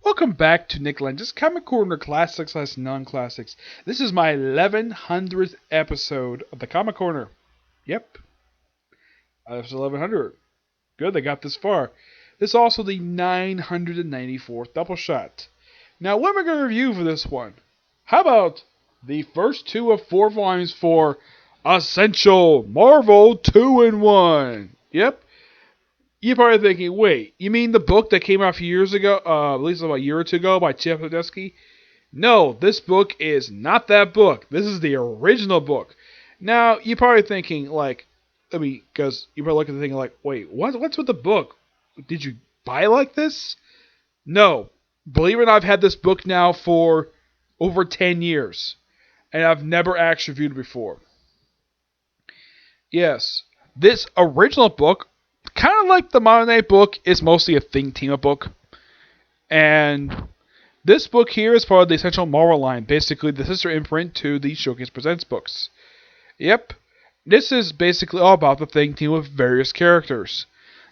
Welcome back to Nick Lenz's Comic Corner Classics / Non-Classics. This is my 1100th episode of the Comic Corner. Yep, that's 1100. Good, they got this far. This is also the 994th Doubleshot. Now, what am I going to review for this one? How about the first two of 4 volumes for Essential Marvel 2-in-1? Yep. You're probably thinking, wait, you mean the book that came out a few years ago, at least about a year or two ago, by Chip Zdarsky? No, this book is not that book. This is the original book. Now, you're probably thinking, because you're probably looking at the thing like, wait, what's with the book? Did you buy like this? No. Believe it or not, I've had this book now for over 10 years, and I've never actually reviewed it before. Yes, this original book, kind of like the modern day book, is mostly a Think Team book. And this book here is part of the Essential Marvel line, basically the sister imprint to the Showcase Presents books. Yep, this is basically all about the Think Team with various characters.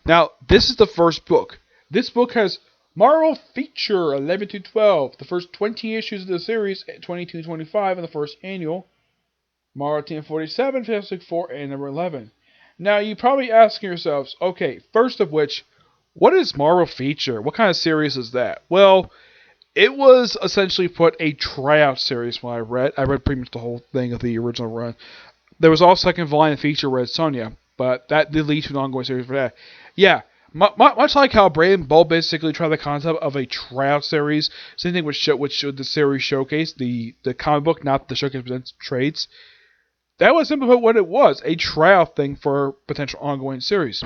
Now, this is the first book. This book has Marvel Feature 11 to 12, the first 20 issues of the series, 22 to 25 in the first annual. Marvel Team 47, Fantastic Four, and number 11. Now, you're probably asking yourselves, okay, first of which, what is Marvel Feature? What kind of series is that? Well, it was essentially put a tryout series when I read. I read pretty much the whole thing of the original run. There was also a second volume of Feature Red Sonja, but that did lead to an ongoing series for that. Yeah, much like how Brave and Bold basically tried the concept of a tryout series, same thing with the series Showcase, the comic book, not the Showcase Presents trades. That was simply what it was, a tryout thing for a potential ongoing series.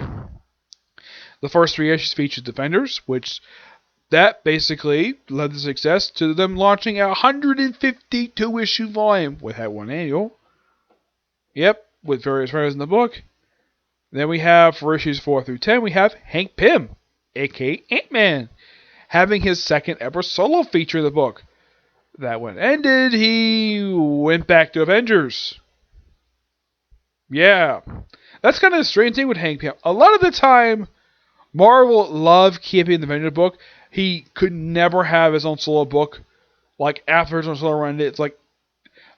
The first 3 issues featured Defenders, which that basically led to success to them launching a 152-issue volume with that one annual. Yep, with various writers in the book. Then we have, for issues 4 through 10, we have Hank Pym, aka Ant-Man, having his second ever solo feature in the book. That one ended, he went back to Avengers. Yeah, that's kind of a strange thing with Hank Pym. A lot of the time, Marvel loved keeping the Avengers book. He could never have his own solo book. Like, after his own solo run, it's like,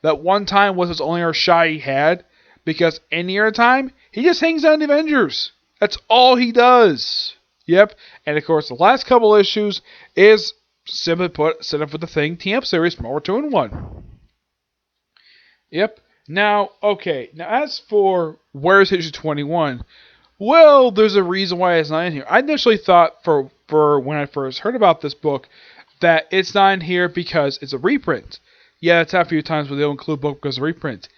that one time was his only other shot he had, because any other time, he just hangs out in the Avengers. That's all he does. Yep, and of course, the last couple issues is, simply put, set up with the Thing Team-Up series, Marvel 2-in-1. Yep. Now, as for where's issue 21, well, there's a reason why it's not in here. I initially thought for when I first heard about this book that it's not in here because it's a reprint. Yeah, it's happened a few times where they'll include a book because of a reprint.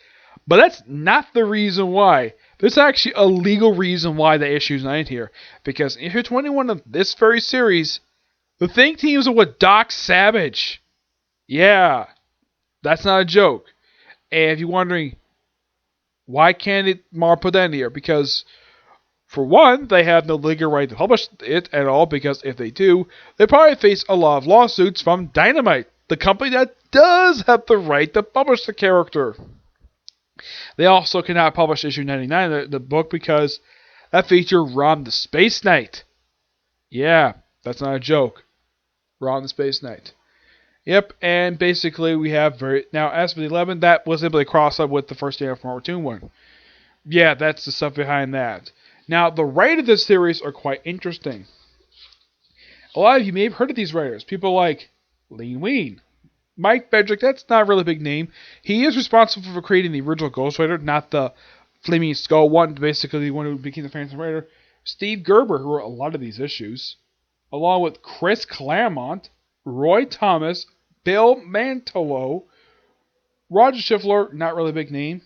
But that's not the reason why. There's actually a legal reason why the issue's not in here. Because in issue 21 of this very series, the Think Teams are with Doc Savage. Yeah, that's not a joke. And if you're wondering, why can't Marvel put that in here? Because, for one, they have no legal right to publish it at all, because if they do, they probably face a lot of lawsuits from Dynamite, the company that does have the right to publish the character. They also cannot publish issue 99 of the book because that featured Ron the Space Knight. Yeah, that's not a joke. Ron the Space Knight. Yep, and basically we have now as for the 11, that was simply a cross up with the first day of Marvel 2-in-1. Yeah, that's the stuff behind that. Now the writers of this series are quite interesting. A lot of you may have heard of these writers. People like Lee Wein, Mike Bedrick. That's not a really big name. He is responsible for creating the original Ghost Rider, not the Flaming Skull one, basically the one who became the Phantom Rider. Steve Gerber, who wrote a lot of these issues, along with Chris Claremont, Roy Thomas, Bill Mantlo, Roger Schiffler, not really a big name.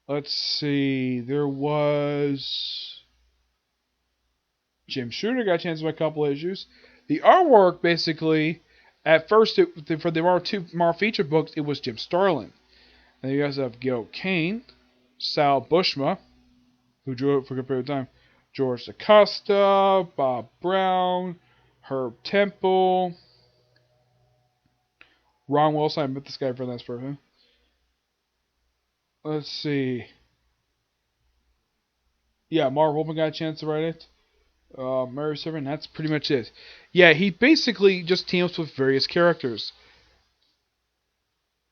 Let's see, there was Jim Shooter, got a chance to make a couple issues. The artwork, basically, at first, for the Marvel feature books, it was Jim Starlin. And you guys have Gil Kane, Sal Buscema, who drew it for a good period of time, George DaCosta, Bob Brown, Herb Temple, Ron Wilson. I met this guy for that person. Let's see. Yeah, Mark Wolfman got a chance to write it. Murray Servant, that's pretty much it. Yeah, he basically just teams with various characters.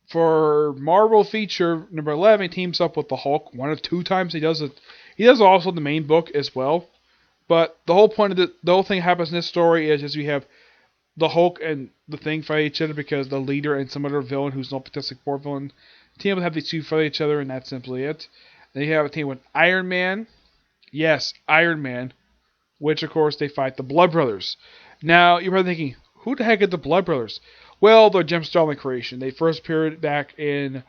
For Marvel feature number 11, he teams up with the Hulk one of two times. He does it. He does also the main book as well. But the whole point of the whole thing happens in this story is just you have the Hulk and the Thing fight each other because the leader and some other villain who's not Fantastic Four villain team up have these two fight each other, and that's simply it. Then you have a team with Iron Man. Yes, Iron Man, which of course they fight the Blood Brothers. Now you're probably thinking, who the heck are the Blood Brothers? Well, they're Jim Starlin creation. They first appeared back in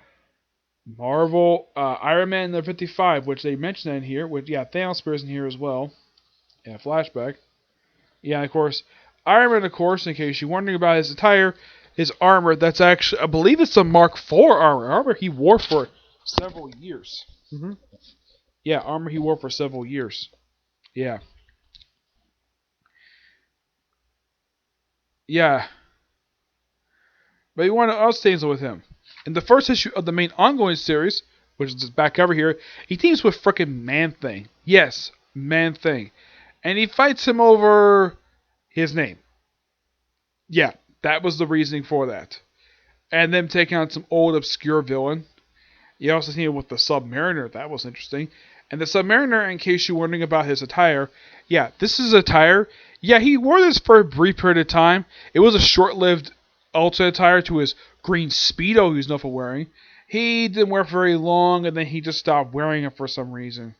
Marvel Iron Man number 55, which they mentioned in here. Which Thanos appears in here as well. Yeah, flashback. Yeah, of course. Iron Man, of course, in case you're wondering about his attire, his armor, that's actually, I believe it's a Mark IV armor he wore for several years. Yeah, armor he wore for several years. Yeah. Yeah. But you want to also teams with him. In the first issue of the main ongoing series, which is back over here, he teams with frickin' Man-Thing. Yes, Man-Thing. And he fights him over his name. Yeah, that was the reasoning for that. And them taking on some old obscure villain. You also see him with the Submariner. That was interesting. And the Submariner, in case you're wondering about his attire, yeah, this is attire. Yeah, he wore this for a brief period of time. It was a short-lived alternate attire to his green Speedo he was known for wearing. He didn't wear it for very long, and then he just stopped wearing it for some reason.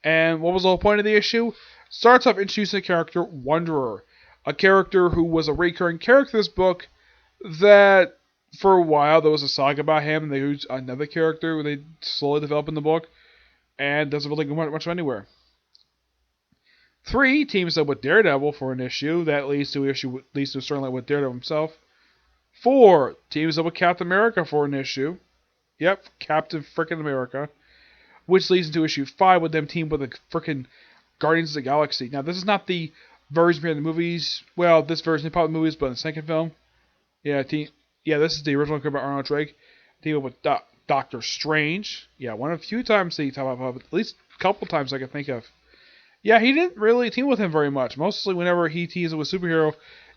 And what was the whole point of the issue? Starts off introducing the character Wanderer, a character who was a recurring character in this book that for a while there was a saga about him, and they used another character who they slowly develop in the book, and doesn't really go much anywhere. 3 teams up with Daredevil for an issue that leads to a storyline with Daredevil himself. 4 teams up with Captain America for an issue. Yep, Captain frickin' America. Which leads into issue 5 with them team with the frickin' Guardians of the Galaxy. Now, this is not the version of the movies. Well, this version is probably the movies, but in the second film. Yeah, this is the original about Arnold Drake. Team up with Doctor Strange. Yeah, one of the few times they talk about, at least a couple times I can think of. Yeah, he didn't really team with him very much. Mostly whenever he teams with a superhero,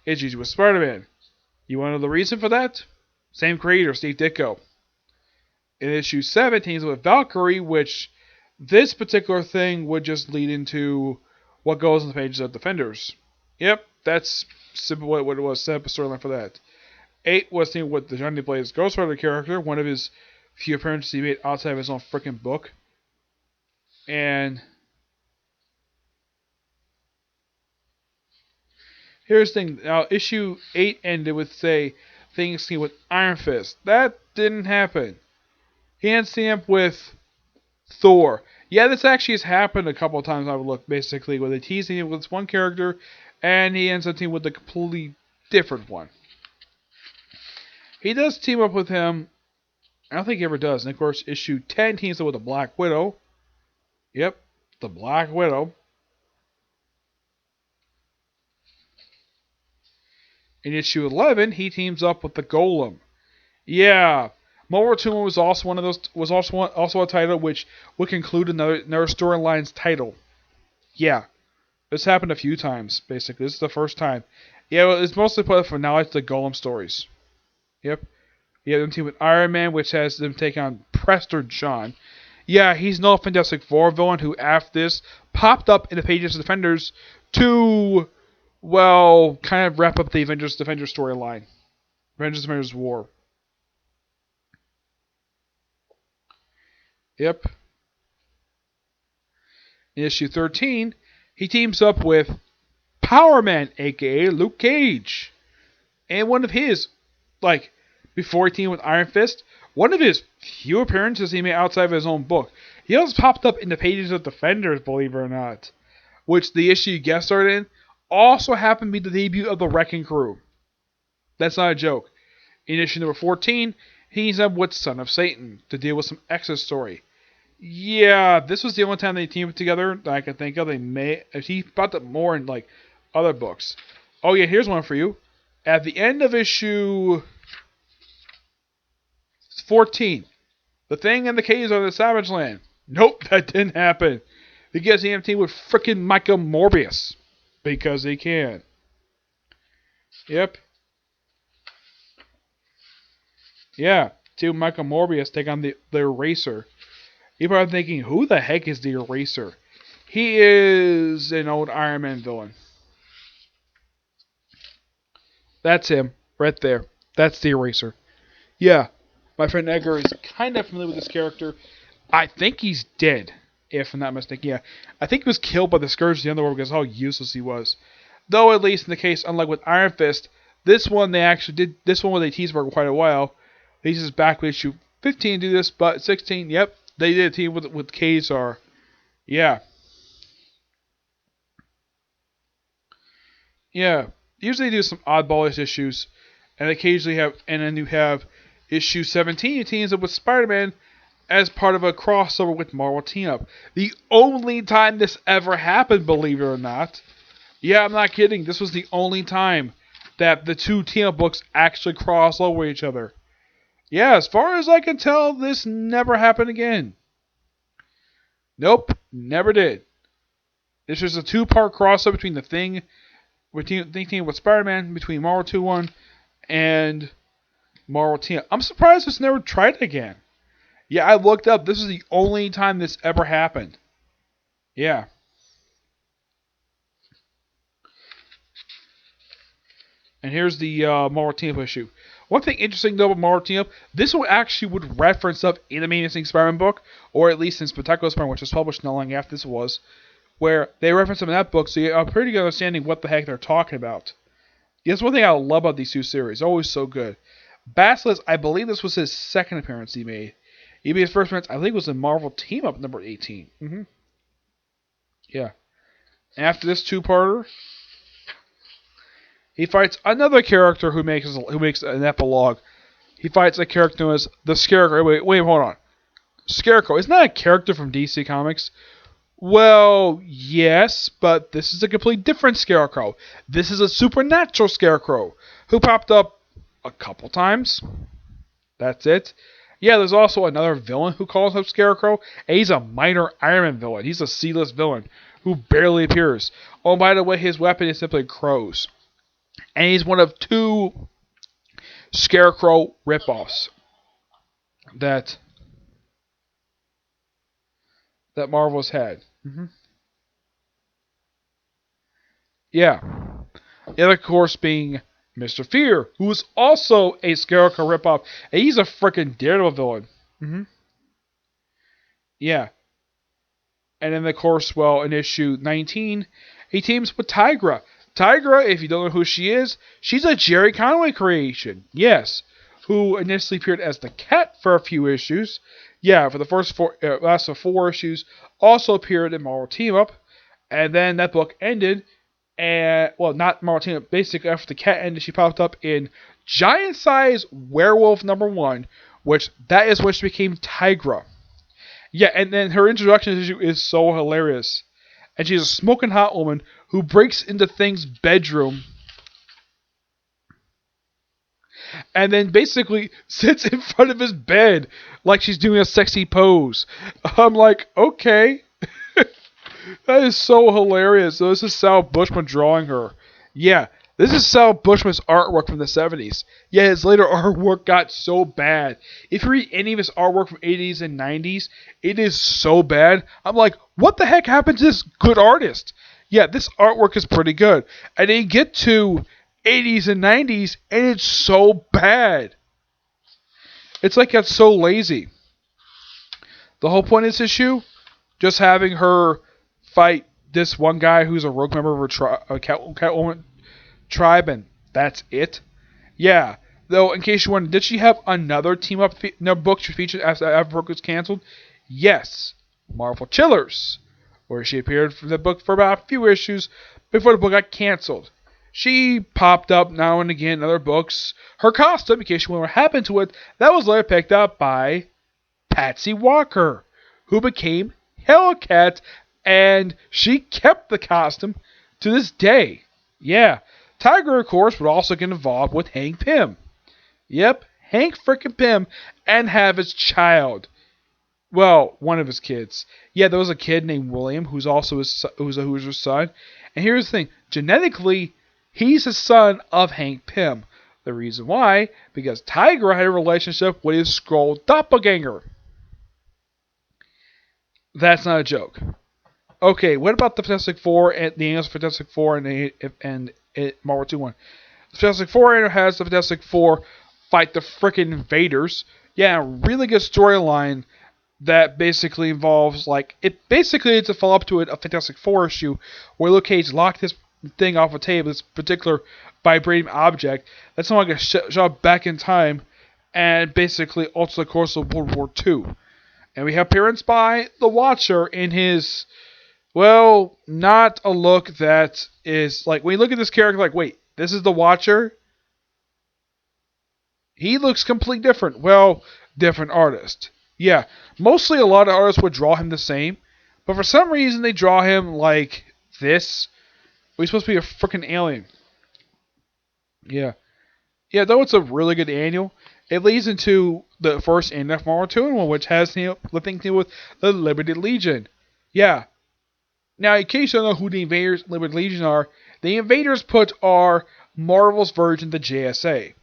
it's usually with Spider-Man. You want to know the reason for that? Same creator, Steve Ditko. In issue 7, teams with Valkyrie, which this particular thing would just lead into what goes on the pages of Defenders. Yep, that's simply what it was, set up a storyline for that. 8 was teamed with the Johnny Blaze Ghost Rider character, one of his few appearances he made outside of his own freaking book. And here's the thing. Now, issue 8 ended with, say, things seen with Iron Fist. That didn't happen. He ends stamp with Thor. Yeah, this actually has happened a couple of times. I would look basically where they tease him with this one character, and he ends up teaming with a completely different one. He does team up with him. I don't think he ever does. And of course, issue 10 teams up with the Black Widow. Yep, the Black Widow. In issue 11, he teams up with the Golem. Yeah, Mobile Tumor was also one of those. Was also a title which would conclude another storyline's title. Yeah, this happened a few times. Basically, this is the first time. Yeah, well, it's mostly put for knowledge the Golem stories. Yep. You have them team with Iron Man, which has them take on Prester John. Yeah, he's no Fantastic Four villain who, after this, popped up in the pages of Defenders to, well, kind of wrap up the Avengers Defenders storyline. Avengers War. Yep. In issue 13, he teams up with Power Man, aka Luke Cage. And one of his, before he teamed with Iron Fist, one of his few appearances he made outside of his own book. He also popped up in the pages of Defenders, believe it or not. Which the issue he guest starred in also happened to be the debut of the Wrecking Crew. That's not a joke. In issue number 14, he teams up with Son of Satan to deal with some Exodus story. Yeah, this was the only time they teamed up together that I can think of. He popped up more in other books. Oh yeah, here's one for you. At the end of issue 14, the Thing and the Caves on the Savage Land. Nope, that didn't happen. He gets the team with frickin' Michael Morbius. Because he can. Yep. Yeah. Team Michael Morbius take on the Eraser. You're probably thinking, who the heck is the Eraser? He is an old Iron Man villain. That's him. Right there. That's the Eraser. Yeah. My friend Edgar is kind of familiar with this character. I think he's dead, if I'm not mistaken. Yeah. I think he was killed by the Scourge of the Underworld because of how useless he was. Though, at least in the case, unlike with Iron Fist, this one they actually did. This one where they teased for quite a while. He's just back with issue 15 to do this, but 16, yep, they did a team with Kazar. Yeah. Yeah. Usually they do some oddballish issues, and occasionally have, and then you have issue 17, you teams up with Spider-Man as part of a crossover with Marvel Team Up. The only time this ever happened, believe it or not. Yeah, I'm not kidding. This was the only time that the two team up books actually cross over each other. Yeah, as far as I can tell, this never happened again. Nope, never did. This was a two-part crossover between the Thing with Spider-Man, between Marvel 2-1 and Marvel Team Up. I'm surprised this never tried again. Yeah, I looked up. This is the only time this ever happened. Yeah. And here's the Marvel Team Up issue. One thing interesting though about Marvel Team Up, this one actually would reference up in the Amazing Spider-Man book, or at least in Spectacular Spider-Man, which was published not long after this was, where they reference them in that book, so you have a pretty good understanding what the heck they're talking about. That's one thing I love about these two series. Always so good. Basilisk, I believe this was his second appearance he made. He made his first appearance, I think, was in Marvel Team Up number 18. Yeah. After this two-parter, he fights another character who makes an epilogue. He fights a character known as the Scarecrow. Wait, hold on. Scarecrow, isn't that a character from DC Comics? Well, yes, but this is a completely different Scarecrow. This is a supernatural Scarecrow who popped up a couple times. That's it. Yeah, there's also another villain who calls himself Scarecrow, and he's a minor Iron Man villain. He's a C-list villain who barely appears. Oh, by the way, his weapon is simply crows. And he's one of two Scarecrow ripoffs that Marvel's had. Yeah. The other, of course, being Mr. Fear, who is also a Scarecrow ripoff, and he's a freaking Daredevil villain. Yeah. And then, of course, well, in issue 19, he teams with Tigra. Tigra, if you don't know who she is, she's a Jerry Conway creation. Yes. Who initially appeared as the Cat for a few issues. Yeah, for the last 4 issues. Also appeared in Marvel Team Up. And then that book ended. And, well, not Marvel Team Up. Basically, after the Cat ended, she popped up in Giant Size Werewolf number 1. Which she became Tigra. Yeah, and then her introduction issue is so hilarious. And she's a smoking hot woman who breaks into Thing's bedroom and then basically sits in front of his bed like she's doing a sexy pose. I'm like, okay. That is so hilarious. So this is Sal Buscema drawing her. Yeah, this is Sal Buscema's artwork from the 70s. Yeah, his later artwork got so bad. If you read any of his artwork from 80s and 90s, it is so bad. I'm like, what the heck happened to this good artist? Yeah, this artwork is pretty good. And then you get to 80s and 90s, and it's so bad. It's like it's so lazy. The whole point of this issue, just having her fight this one guy who's a rogue member of a Catwoman tribe, and that's it. Yeah, though, in case you wondered, did she have another team up book she featured after the book was canceled? Yes, Marvel Chillers, where she appeared for the book for about a few issues before the book got canceled. She popped up now and again in other books. Her costume, in case you wonder what happened to it, that was later picked up by Patsy Walker, who became Hellcat, and she kept the costume to this day. Yeah. Tiger, of course, would also get involved with Hank Pym. Yep, Hank frickin' Pym, and have his child. Well, one of his kids. Yeah, there was a kid named William who's also who's his son. And here's the thing: genetically, he's the son of Hank Pym. The reason why, because Tiger had a relationship with his Skrull doppelganger. That's not a joke. Okay, what about the Fantastic Four and the Angels Fantastic Four and Marvel 2-1? The Fantastic Four has the Fantastic Four fight the frickin' invaders. Yeah, really good storyline that basically involves it's a follow up to a Fantastic Four issue where Luke Cage locked this thing off a table, this particular vibrating object that's not like a shot back in time, and basically alters the course of World War II. And we have appearance by the Watcher in his, well, not a look that is like when you look at this character, like, wait, this is the Watcher. He looks completely different. Well, different artist. Yeah, mostly a lot of artists would draw him the same, but for some reason they draw him like this. He's supposed to be a freaking alien. Yeah. Yeah, though it's a really good annual, it leads into the first NF Marvel 2-in-1, which has the thing to do with the Liberty Legion. Yeah. Now, in case you don't know who the Invaders Liberty Legion are, the Invaders are Marvel's version of the JSA.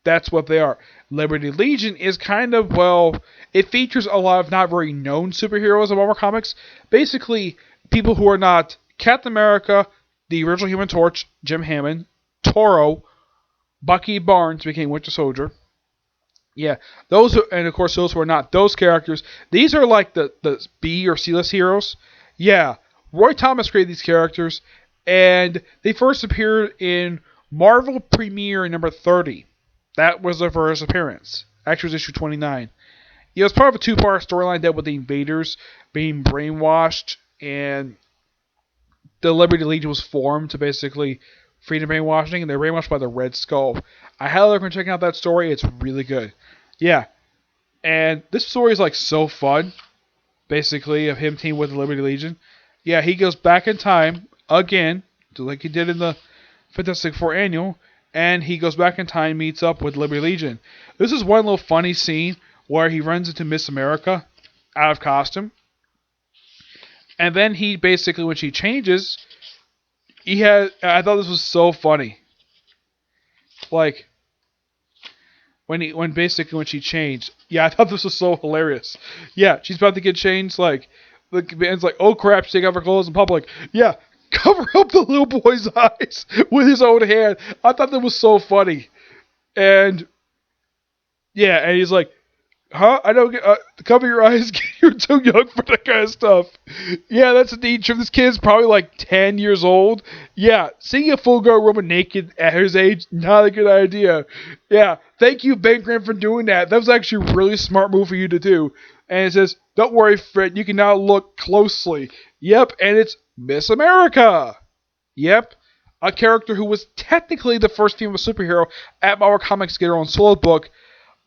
That's what they are. Liberty Legion is kind of, well, it features a lot of not very known superheroes of Marvel Comics. Basically, people who are not Captain America, the original Human Torch, Jim Hammond, Toro, Bucky Barnes became Winter Soldier. Yeah, and of course those who are not those characters. These are like the B or C-list heroes. Yeah, Roy Thomas created these characters, and they first appeared in Marvel Premiere number 30. That was their first appearance. Actually, it was issue 29. It was part of a two-part storyline that with the Invaders being brainwashed, and the Liberty Legion was formed to basically free the brainwashing, and they're brainwashed by the Red Skull. I highly recommend checking out that story. It's really good. Yeah. And this story is like so fun, basically, of him teaming with the Liberty Legion. Yeah, he goes back in time again, like he did in the Fantastic Four Annual, and he goes back in time, meets up with Liberty Legion. This is one little funny scene where he runs into Miss America out of costume. And then he basically, when she changes, I thought this was so funny. Like, when she changed. Yeah, I thought this was so hilarious. Yeah, she's about to get changed, like, the man's like, oh crap, she take off her clothes in public. Yeah, cover up the little boy's eyes with his own hand. I thought that was so funny. And, yeah, and he's like, huh? I don't get, cover your eyes, you're too young for that kind of stuff. Yeah, that's indeed true. This kid's probably like 10 years old. Yeah, seeing a full-grown woman naked at his age, not a good idea. Yeah, thank you, Ben Graham, for doing that. That was actually a really smart move for you to do. And it says, don't worry, Fred, you can now look closely. Yep, and it's Miss America. Yep, a character who was technically the first female superhero at Marvel Comics to get her own solo book,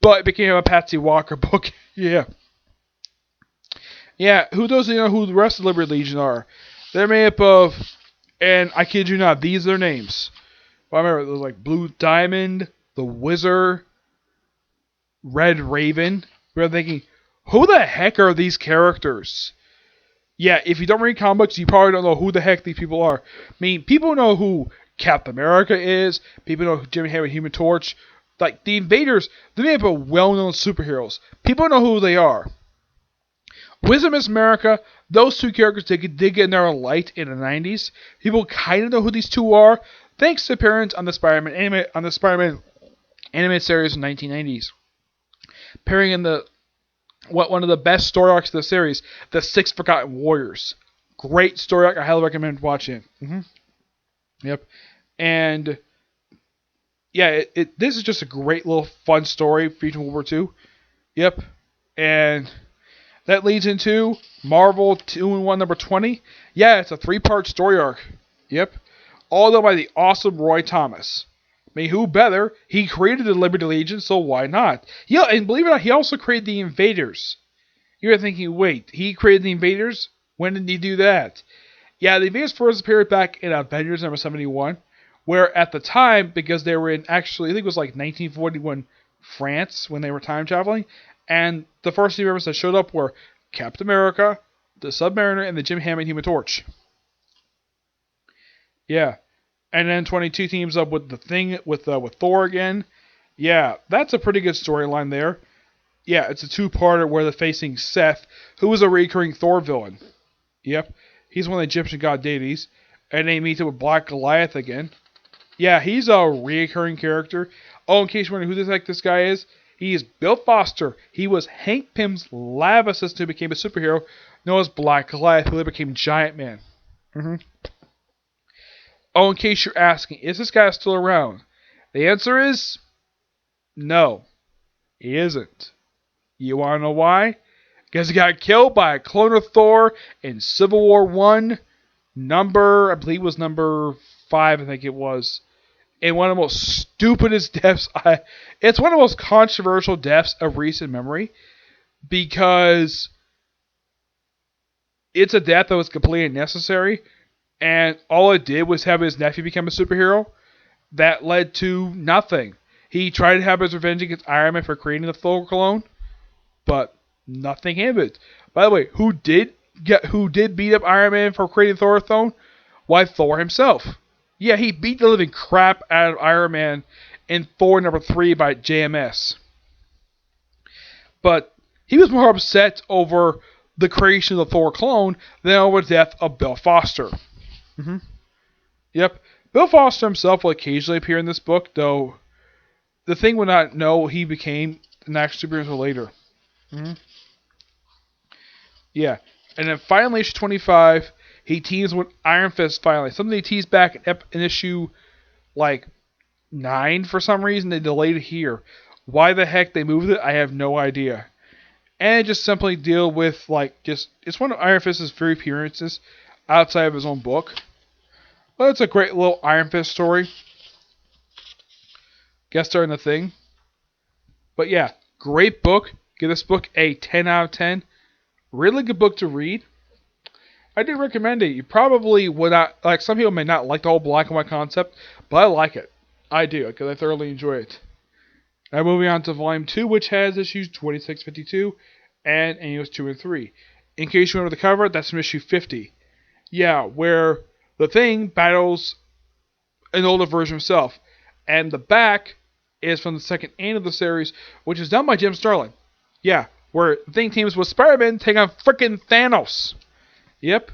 but it became a Patsy Walker book. Yeah. Yeah, who doesn't know who the rest of the Liberty Legion are? They're made up of, and I kid you not, these are their names. Well, I remember there was like Blue Diamond, the Wizard, Red Raven. We were thinking, who the heck are these characters? Yeah, if you don't read comics, you probably don't know who the heck these people are. I mean, people know who Captain America is. People know who Jimmy Hammond, Human Torch. Like, the Invaders, they're made up of well-known superheroes. People know who they are. Wizard Miss America, those two characters did get in their light in the 90s. People kind of know who these two are, thanks to appearance on the Spider-Man animated series in the 1990s. Appearing in one of the best story arcs of the series, The Six Forgotten Warriors. Great story arc. I highly recommend watching it. Yep. And yeah, this is just a great little fun story featuring World War II. Yep. And that leads into Marvel 2-in-1 number 20. Yeah, it's a 3-part story arc. Yep. All done by the awesome Roy Thomas. I mean, who better? He created the Liberty Legion, so why not? Yeah, and believe it or not, he also created the Invaders. You're thinking, wait, he created the Invaders? When did he do that? Yeah, the Invaders first appeared back in Avengers number 71, where at the time, because they were in actually, I think it was like 1941 France when they were time traveling, and the first team members that showed up were Captain America, the Submariner, and the Jim Hammond Human Torch. Yeah. And then 22 teams up with the Thing, with Thor again. Yeah, that's a pretty good storyline there. Yeah, it's a two-parter where they're facing Seth, who is a recurring Thor villain. Yep, he's one of the Egyptian god deities. And they meet up with Black Goliath again. Yeah, he's a recurring character. Oh, in case you're wondering who the heck this guy is, he is Bill Foster. He was Hank Pym's lab assistant who became a superhero known as Black Goliath, who later became Giant Man. Oh, in case you're asking, is this guy still around? The answer is no, he isn't. You want to know why? Because he got killed by a clone of Thor in Civil War 1, I believe it was number 5, I think it was. And one of the most stupidest deaths, it's one of the most controversial deaths of recent memory. Because it's a death that was completely unnecessary. And all it did was have his nephew become a superhero. That led to nothing. He tried to have his revenge against Iron Man for creating the Thor clone. But nothing happened. By the way, who did beat up Iron Man for creating Thor clone? Why, Thor himself. Yeah, he beat the living crap out of Iron Man in Thor number 3 by JMS. But he was more upset over the creation of the Thor clone than over the death of Bill Foster. Yep. Bill Foster himself will occasionally appear in this book, though the Thing would not know he became an actual superhero until later. Yeah. And then finally, issue 25, he teams with Iron Fist finally. Something they teased back in issue, 9 for some reason. They delayed it here. Why the heck they moved it, I have no idea. And just simply deal with, it's one of Iron Fist's few appearances outside of his own book. But it's a great little Iron Fist story. Guest star in the Thing. But yeah, great book. Give this book a 10 out of 10. Really good book to read. I do recommend it. You probably would not, some people may not like the whole black and white concept, but I like it. I do, because I thoroughly enjoy it. Now moving on to Volume 2, which has issues 26, 52, and annuals 2 and 3. In case you remember the cover, that's from issue 50. Yeah, where the Thing battles an older version of himself. And the back is from the second end of the series, which is done by Jim Starlin. Yeah, where the Thing teams with Spider-Man taking on frickin' Thanos. Yep.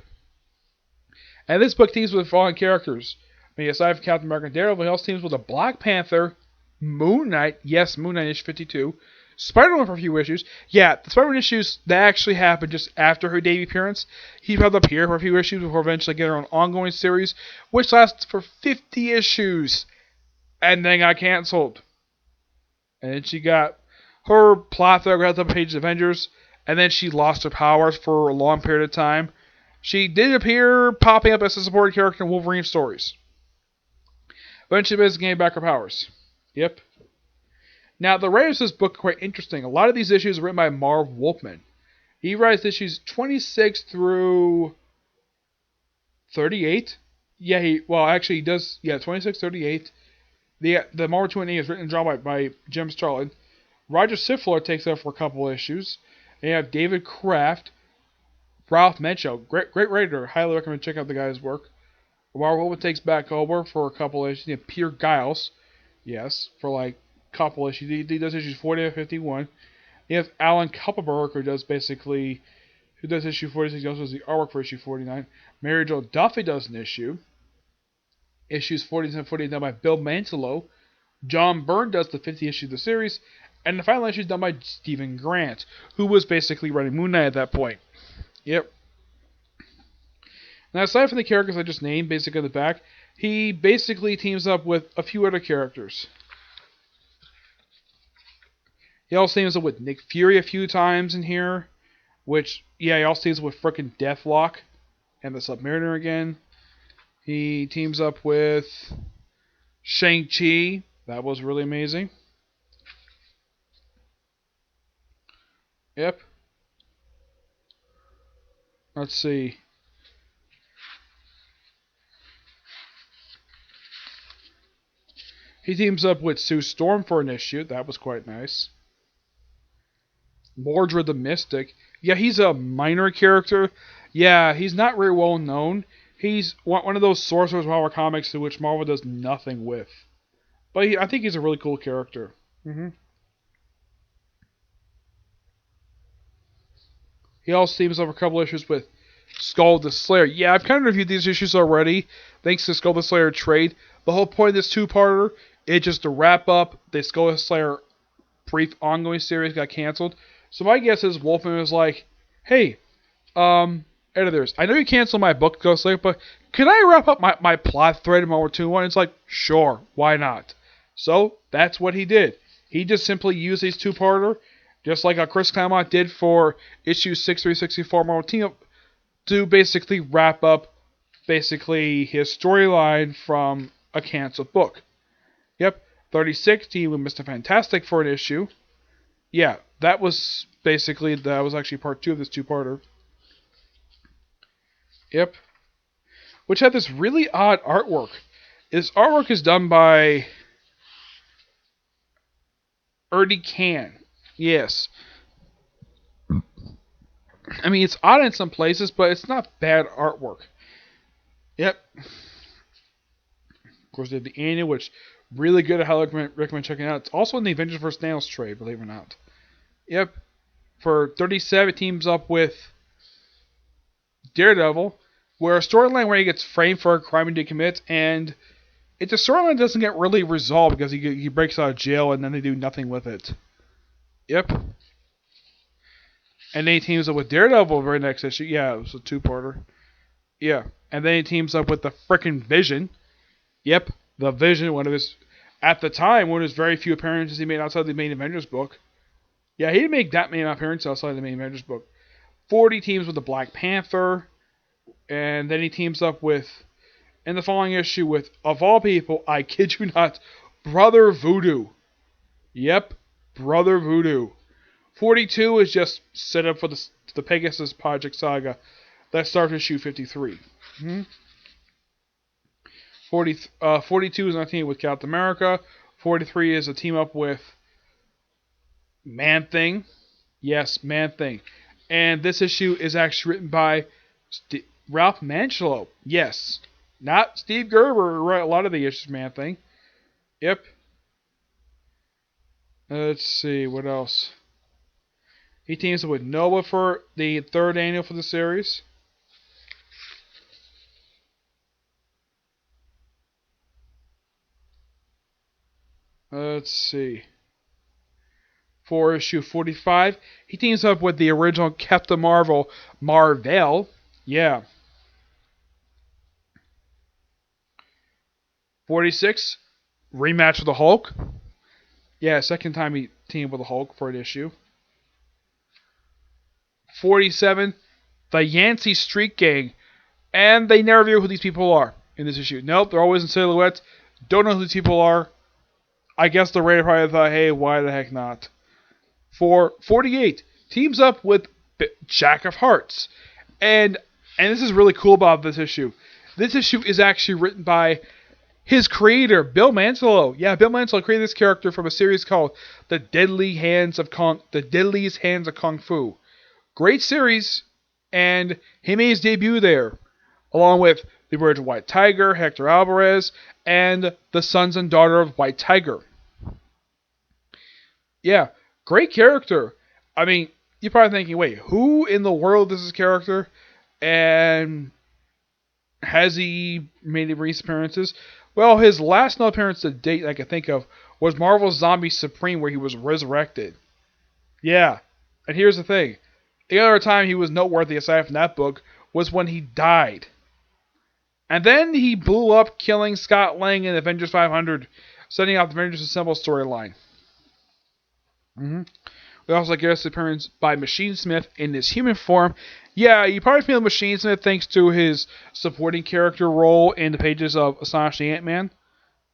And this book teams with the following characters. I mean, aside from Captain America and Daredevil, he also teams with the Black Panther, Moon Knight, yes, Moon Knight issue 52, Spider-Man for a few issues. Yeah, the Spider-Man issues, that actually happened just after her debut appearance. He popped up here for a few issues before eventually getting her own ongoing series, which lasts for 50 issues, and then got cancelled. And then she got her plot that got up page Avengers, and then she lost her powers for a long period of time. She did appear popping up as a supporting character in Wolverine stories. Eventually, basically gained back her powers. Yep. Now, the writers of this book are quite interesting. A lot of these issues are written by Marv Wolfman. He writes issues 26 through 38. Yeah, he does. Yeah, 26, 38. The Marvel 2 is written and drawn by Jim Starlin. Roger Sifler takes over for a couple issues. And you have David Kraft, Ralph Mencho, great writer. Highly recommend checking out the guy's work. Marv Wolfman takes back over for a couple issues. You have Peter Giles, yes, for a couple issues. He does issues 40 and 51. You have Alan Kupperberg, who does issue 46. He also does the artwork for issue 49. Mary Jo Duffy does an issue. Issues 40 and 48 done by Bill Mantlo. John Byrne does the 50th issue of the series. And the final issue is done by Stephen Grant, who was basically writing Moon Knight at that point. Yep. Now, aside from the characters I just named, basically in the back, he basically teams up with a few other characters. He also teams up with Nick Fury a few times in here, he also teams up with frickin' Deathlock and the Submariner again. He teams up with Shang-Chi. That was really amazing. Yep. Let's see. He teams up with Sue Storm for an issue. That was quite nice. Mordred the Mystic. Yeah, he's a minor character. Yeah, he's not very well known. He's one of those sorcerers Marvel comics in which Marvel does nothing with. But I think he's a really cool character. hmm He also teams up a couple issues with Skull the Slayer. Yeah, I've kind of reviewed these issues already, thanks to Skull the Slayer trade. The whole point of this two-parter is just to wrap up the Skull the Slayer brief ongoing series got canceled. So my guess is Wolfman was like, hey, editors, I know you canceled my book, Ghost Slayer, but can I wrap up my plot thread in Marvel 2-1? It's like, sure, why not? So that's what he did. He just simply used these two-parter, just like Chris Claremont did for issue 6364 Marvel Team Up, to basically wrap up basically his storyline from a canceled book. Yep, 36 team with Mr. Fantastic for an issue. Yeah, that was actually part 2 of this two-parter. Yep. Which had this really odd artwork. This artwork is done by Erdy Can. Yes. I mean, it's odd in some places, but it's not bad artwork. Yep. Of course, they have the annual, which really good. I highly recommend checking it out. It's also in the Avengers vs. Thanos trade, believe it or not. Yep. For 37, it teams up with Daredevil, where a storyline where he gets framed for a crime he commits, and it's a storyline that doesn't get really resolved because he breaks out of jail and then they do nothing with it. Yep. And then he teams up with Daredevil very next issue. Yeah, it was a two-parter. Yeah. And then he teams up with the frickin' Vision. Yep, the Vision, at the time, one of his very few appearances he made outside the main Avengers book. Yeah, he didn't make that many appearances outside the main Avengers book. 40 teams with the Black Panther. And then he teams up with, in the following issue, with, of all people, I kid you not, Brother Voodoo. Yep, Brother Voodoo. 42 is just set up for the Pegasus Project Saga. That starts issue 53. 42 is a team with Captain America. 43 is a team up with Man-Thing. Yes, Man-Thing. And this issue is actually written by Ralph Manchilo. Yes. Not Steve Gerber, who wrote a lot of the issues Man-Thing. Yep. Let's see, what else? He teams up with Nova for the third annual for the series. Let's see. For issue 45, he teams up with the original Captain Marvel, Marvel. Yeah. 46, rematch with the Hulk. Yeah, second time he teamed with the Hulk for an issue. 47, the Yancey Street Gang. And they never reveal who these people are in this issue. Nope, they're always in silhouettes. Don't know who these people are. I guess the writer probably thought, hey, why the heck not? For 48, teams up with Jack of Hearts. And this is really cool about this issue. This issue is actually written by his creator, Bill Mantlo. Yeah, Bill Mantlo created this character from a series called The Deadliest Hands of Kung Fu. Great series, and he made his debut there, along with the original White Tiger, Hector Alvarez, and the sons and daughter of White Tiger. Yeah, great character. I mean, you're probably thinking, wait, who in the world is this character? And has he made any recent appearances? Well, his last known appearance to date I can think of was Marvel's Zombie Supreme, where he was resurrected. Yeah, and here's the thing. The other time he was noteworthy aside from that book was when he died. And then he blew up, killing Scott Lang in Avengers 500, setting off the Avengers Assemble storyline. We also get guest appearance by Machine Smith in his human form. Yeah, you probably feel Machine Smith thanks to his supporting character role in the pages of Astonishing Ant-Man.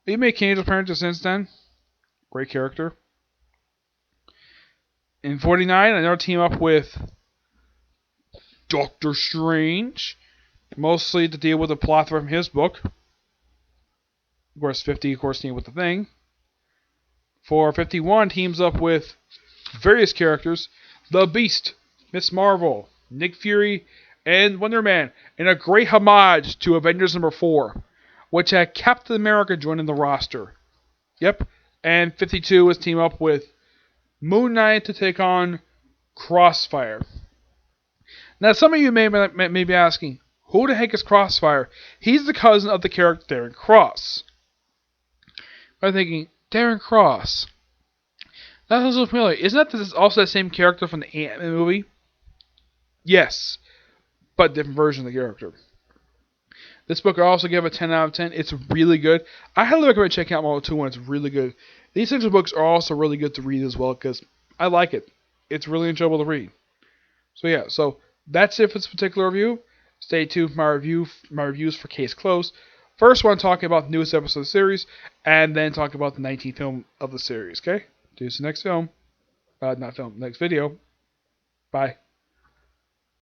He made occasional appearances since then. Great character. In 49, another team up with Doctor Strange. Mostly to deal with the plot from his book. Of course, 50, team with the Thing. For 51, teams up with various characters. The Beast, Miss Marvel, Nick Fury, and Wonder Man, in a great homage to Avengers number 4, which had Captain America joining the roster. Yep, and 52 was team up with Moon Knight to take on Crossfire. Now, some of you may be asking, who the heck is Crossfire? He's the cousin of the character Darren Cross. I'm thinking, Darren Cross. That sounds so familiar. Isn't that this also the same character from the Ant-Man movie? Yes, but different version of the character. This book I also give a 10 out of 10. It's really good. I highly recommend checking out Marvel 2 It's really good. These types of books are also really good to read as well because I like it. It's really enjoyable to read. So yeah, that's it for this particular review. Stay tuned for my reviews for Case Closed. First one talking about the newest episode of the series, and then talk about the 19th film of the series, okay? See you next film. Next video. Bye.